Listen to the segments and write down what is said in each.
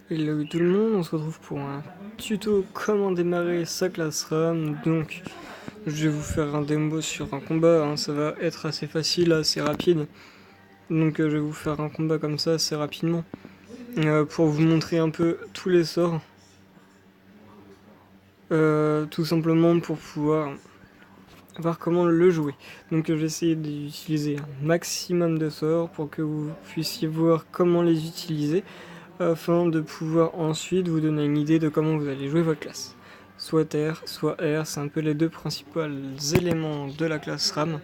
Hello tout le monde, on se retrouve pour un tuto comment démarrer sa classe RAM. Donc je vais vous faire un démo sur un combat, hein. Ça va être assez facile, assez rapide. Donc je vais vous faire un combat comme ça assez rapidement pour vous montrer un peu tous les sorts. Tout simplement pour pouvoir voir comment le jouer. Donc je vais essayer d'utiliser un maximum de sorts pour que vous puissiez voir comment les utiliser, afin de pouvoir ensuite vous donner une idée de comment vous allez jouer votre classe. Soit terre, soit air, c'est un peu les deux principaux éléments de la classe RAM.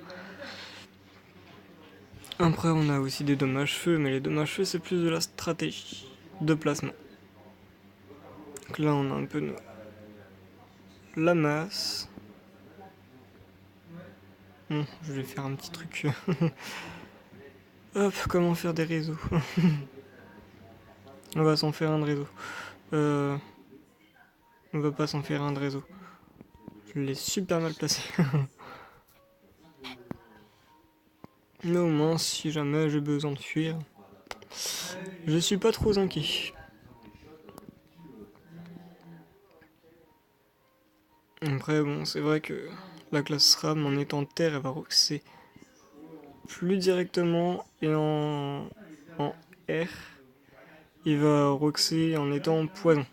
Après on a aussi des dommages-feu, mais les dommages-feu c'est plus de la stratégie de placement. Donc là on a un peu la masse. Bon, je vais faire un petit truc. Hop, comment faire des réseaux. On va s'en faire un de réseau. On va pas s'en faire un de réseau. Je l'ai super mal placé. Mais au moins, si jamais j'ai besoin de fuir, je suis pas trop inquiet. Après, bon, c'est vrai que la classe RAM, en étant terre, elle va roxer plus directement, et en air, il va roxer en étant poison.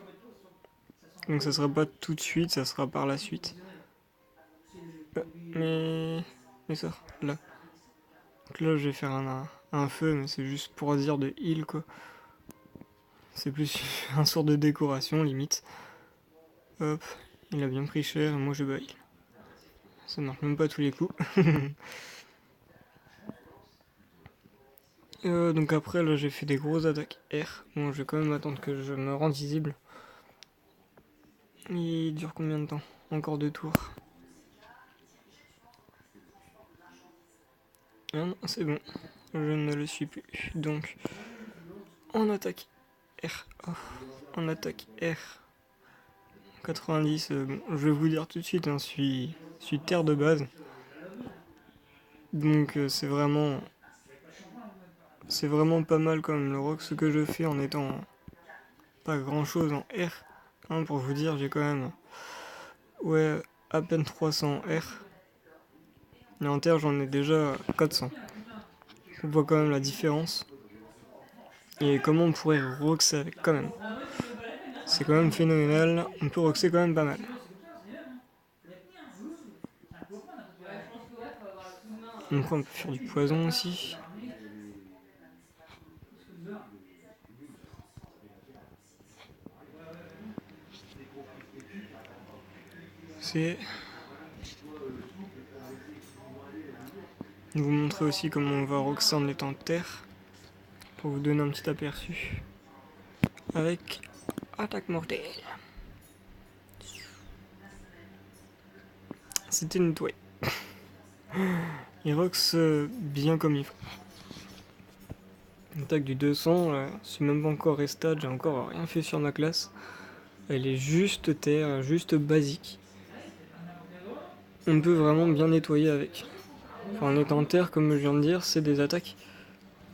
Donc ça sera pas tout de suite, ça sera par la suite. Mais ça, là. Donc là, je vais faire un feu, mais c'est juste pour dire de heal, quoi. C'est plus un sort de décoration, limite. Hop, il a bien pris cher, et moi je baille. Ça marche même pas tous les coups. Donc après, là, j'ai fait des grosses attaques R. Bon, je vais quand même attendre que je me rende visible. Il dure combien de temps? Encore 2 tours. Ah non, c'est bon. Je ne le suis plus. Donc, en attaque R. Oh, en attaque R. 90, bon, je vais vous dire tout de suite, hein, je suis terre de base. Donc c'est vraiment pas mal quand même le rock ce que je fais en étant pas grand chose en R. Hein, pour vous dire, j'ai quand même à peine 300 R. Et en terre, j'en ai déjà 400. On voit quand même la différence. Et comment on pourrait roxer avec quand même. C'est quand même phénoménal. On peut roxer quand même pas mal. Après, on peut faire du poison aussi. C'est vous montrer aussi comment on va roxer en étant terre. Pour vous donner un petit aperçu. Avec attaque mortelle. C'était nettoyé. Il rox bien comme il faut. Attaque du 200, je suis même pas encore restade, j'ai encore rien fait sur ma classe. Elle est juste terre, juste basique. On peut vraiment bien nettoyer avec. Enfin, en étant terre, comme je viens de dire, c'est des attaques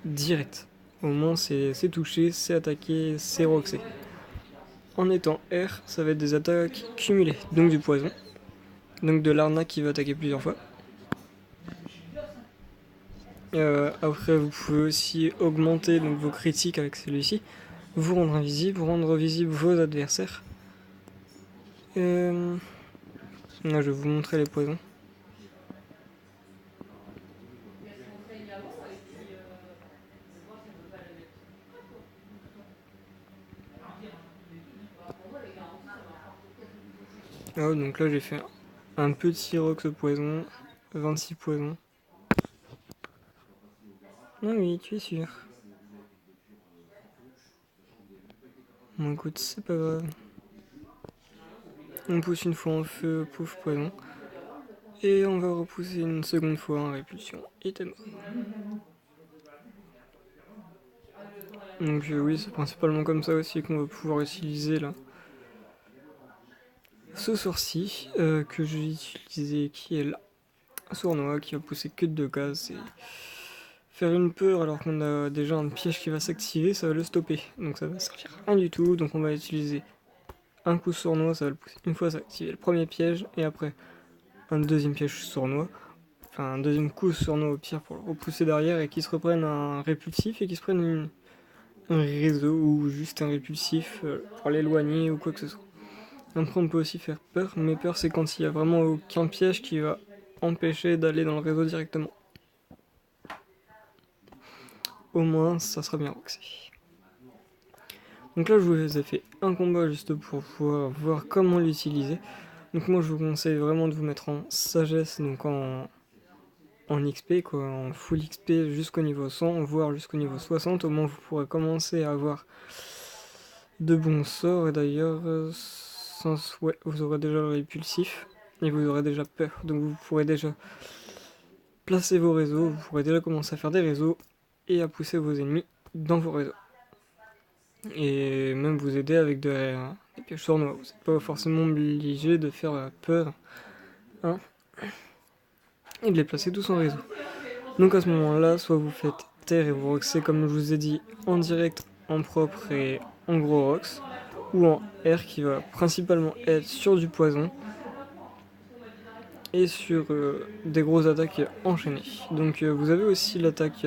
directes. Au moins c'est touché, c'est attaqué, c'est roxé. En étant air, ça va être des attaques cumulées, donc du poison. Donc de l'arnaque qui va attaquer plusieurs fois. Après, vous pouvez aussi augmenter donc, vos critiques avec celui-ci, vous rendre invisible, rendre visible vos adversaires. Là, je vais vous montrer les poisons. Ah, donc là, j'ai fait un petit rox poison, 26 poisons. Ah oui, tu es sûr. Bon, écoute, c'est pas grave. On pousse une fois en feu, pouf, poison. Et on va repousser une seconde fois en répulsion. Et t'es mort. Donc oui, c'est principalement comme ça aussi qu'on va pouvoir utiliser là. Ce sourcil que j'ai utilisé qui est là. Sournois qui va pousser que de 2 cases. C'est faire une peur alors qu'on a déjà un piège qui va s'activer, ça va le stopper. Donc ça va servir à rien du tout. Donc on va utiliser un coup sournois, ça va le pousser. Une fois ça va activer le premier piège, et après un deuxième piège sournois. Enfin un deuxième coup sournois au pire pour le repousser derrière et qu'il se reprenne un répulsif et qu'il se prenne un réseau ou juste un répulsif pour l'éloigner ou quoi que ce soit. Après on peut aussi faire peur, mais peur c'est quand il y a vraiment aucun piège qui va empêcher d'aller dans le réseau directement. Au moins ça sera bien roxé. Donc là je vous ai fait un combat juste pour pouvoir voir comment l'utiliser. Donc moi je vous conseille vraiment de vous mettre en sagesse, donc en XP quoi, en full XP jusqu'au niveau 100, voire jusqu'au niveau 60, au moins vous pourrez commencer à avoir de bons sorts, et d'ailleurs ouais, vous aurez déjà le répulsif, et vous aurez déjà peur, donc vous pourrez déjà placer vos réseaux, vous pourrez déjà commencer à faire des réseaux, et à pousser vos ennemis dans vos réseaux. Et même vous aider avec des pièges sournois, vous n'êtes pas forcément obligé de faire peur, hein, et de les placer tous en réseau. Donc à ce moment-là, soit vous faites terre et vous roxez comme je vous ai dit en direct, en propre et en gros rox, ou en R qui va principalement être sur du poison et sur des grosses attaques enchaînées. Donc vous avez aussi l'attaque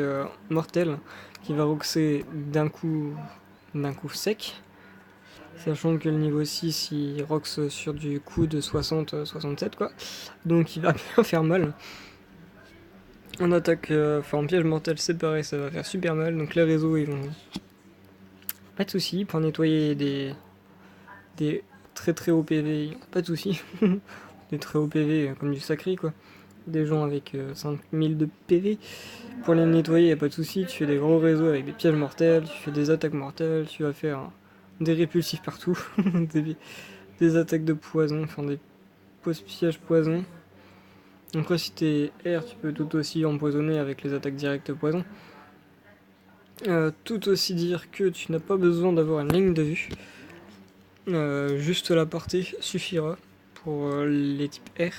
mortelle qui va roxer d'un coup sec, sachant que le niveau 6 il rox sur du coup de 60-67 quoi, donc il va bien faire mal. En attaque, en piège mortel c'est pareil, ça va faire super mal, donc les réseaux ils vont... Pas de soucis, pour nettoyer des très très hauts PV, pas de soucis. Des très hauts PV comme du sacré quoi. Des gens avec 5000 de PV. Pour les nettoyer, y a pas de soucis, tu fais des gros réseaux avec des pièges mortels, tu fais des attaques mortelles, tu vas faire des répulsifs partout, des attaques de poison, enfin des pose-pièges poison. Après si t'es R, tu peux tout aussi empoisonner avec les attaques directes poison. Tout aussi dire que tu n'as pas besoin d'avoir une ligne de vue. Juste la portée suffira pour les types R.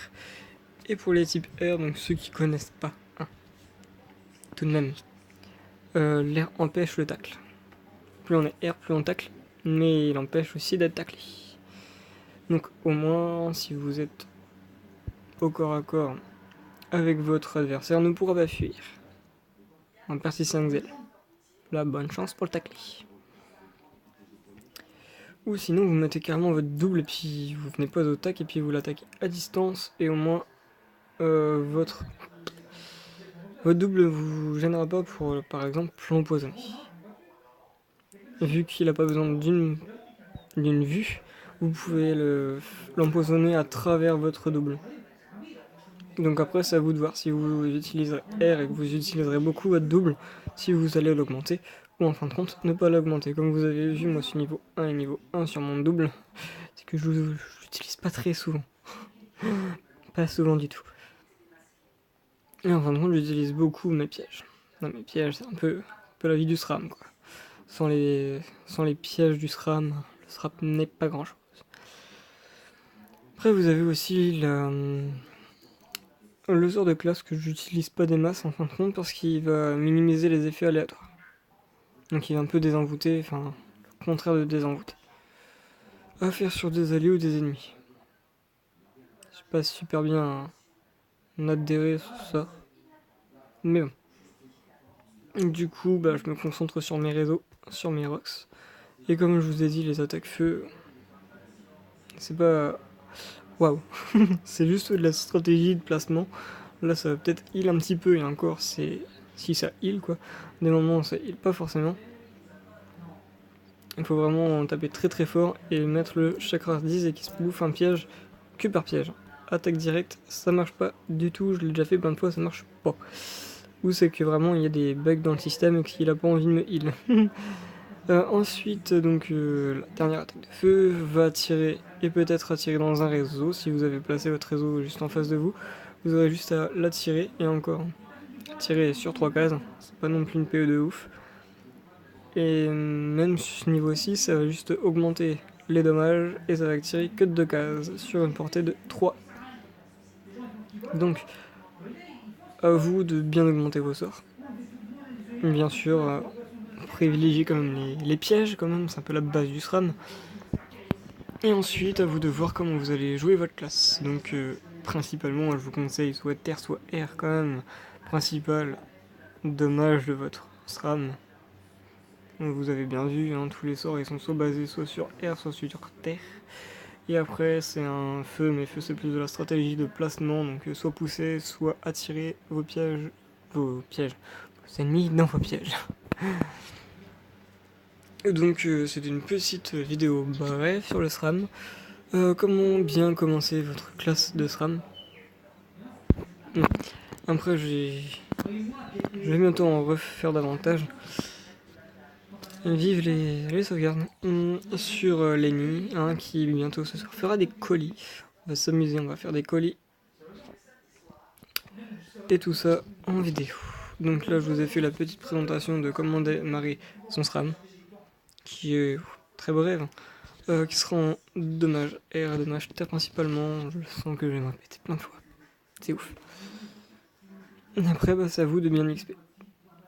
Et pour les types R, donc ceux qui connaissent pas, hein, tout de même, l'air empêche le tacle. Plus on est R, plus on tacle, mais il empêche aussi d'être taclé. Donc au moins, si vous êtes au corps à corps avec votre adversaire, ne pourra pas fuir. En persistant Xel. La bonne chance pour le tacler. Ou sinon vous mettez carrément votre double et puis vous venez pas au tac et puis vous l'attaquez à distance et au moins votre double vous gênera pas pour par exemple l'empoisonner. Vu qu'il n'a pas besoin d'une vue, vous pouvez l'empoisonner à travers votre double. Donc après c'est à vous de voir si vous utiliserez R et que vous utiliserez beaucoup votre double, si vous allez l'augmenter, ou en fin de compte ne pas l'augmenter. Comme vous avez vu, moi je suis niveau 1 et niveau 1 sur mon double, c'est que je l'utilise pas très souvent. Pas souvent du tout. Et en fin de compte j'utilise beaucoup mes pièges. Non, mes pièges c'est un peu la vie du SRAM quoi. Sans les pièges du SRAM, le SRAM n'est pas grand chose. Après vous avez aussi le sort de classe que j'utilise pas des masses en fin de compte parce qu'il va minimiser les effets aléatoires. Donc il va un peu désenvoûter, enfin le contraire de désenvoûter. À faire sur des alliés ou des ennemis. Je sais pas super bien adhérer sur ça. Mais bon. Du coup je me concentre sur mes réseaux, sur mes rocks. Et comme je vous ai dit, les attaques feu, c'est pas... Waouh. C'est juste de la stratégie de placement. Là ça va peut-être heal un petit peu et encore c'est... Si ça heal quoi. Des moments ça heal pas forcément. Il faut vraiment taper très très fort et mettre le chakra 10 et qu'il se bouffe un piège que par piège. Attaque directe, ça marche pas du tout, je l'ai déjà fait plein de fois, ça marche pas. Ou c'est que vraiment il y a des bugs dans le système et qu'il a pas envie de me heal. Ensuite, donc la dernière attaque de feu va tirer et peut-être attirer dans un réseau. Si vous avez placé votre réseau juste en face de vous, vous aurez juste à l'attirer et encore. Tirer sur 3 cases, c'est pas non plus une PE de ouf. Et même sur ce niveau 6, ça va juste augmenter les dommages et ça va tirer que de 2 cases sur une portée de 3. Donc, à vous de bien augmenter vos sorts. bien sûr, privilégiez quand même les pièges, quand même, c'est un peu la base du SRAM. Et ensuite, à vous de voir comment vous allez jouer votre classe. Donc, principalement, je vous conseille soit terre, soit air, quand même. Principal dommage de votre SRAM. Vous avez bien vu, hein, tous les sorts ils sont soit basés soit sur air, soit sur terre. Et après, c'est un feu, mais feu c'est plus de la stratégie de placement, donc soit pousser, soit attirer vos pièges, vos ennemis dans vos pièges. Et donc, c'est une petite vidéo brève sur le SRAM. Comment bien commencer votre classe de SRAM. Après, je vais bientôt en refaire davantage. Vive les sauvegardes. Sur Lenny, hein, qui bientôt ce soir fera des colis. On va s'amuser, on va faire des colis. Et tout ça en vidéo. Donc là, je vous ai fait la petite présentation de comment démarrer son SRAM, qui est très brève, qui sera en dommage air, dommage terre principalement. Je sens que je vais me répéter plein de fois. C'est ouf. Après, bah, c'est à vous de bien XP.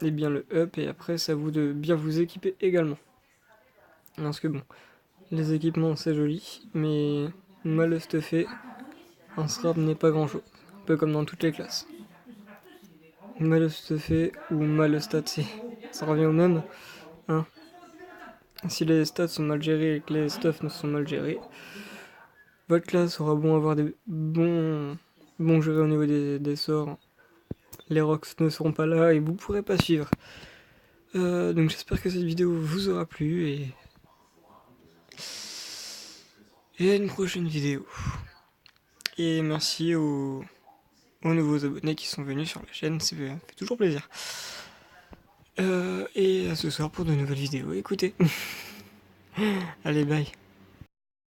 Et bien le up, et après, c'est à vous de bien vous équiper également. Parce que bon, les équipements c'est joli, mais mal stuffé, un SRAM n'est pas grand chose. Un peu comme dans toutes les classes. Mal stuffé ou mal staté, ça revient au même. Hein. Si les stats sont mal gérés et que les stuffs ne sont mal gérés, votre classe aura bon avoir des bons gérés au niveau des sorts. Les rocks ne seront pas là et vous pourrez pas suivre. Donc j'espère que cette vidéo vous aura plu et à une prochaine vidéo. Et merci aux nouveaux abonnés qui sont venus sur la chaîne, ça fait toujours plaisir. Et à ce soir pour de nouvelles vidéos, écoutez. Allez, bye.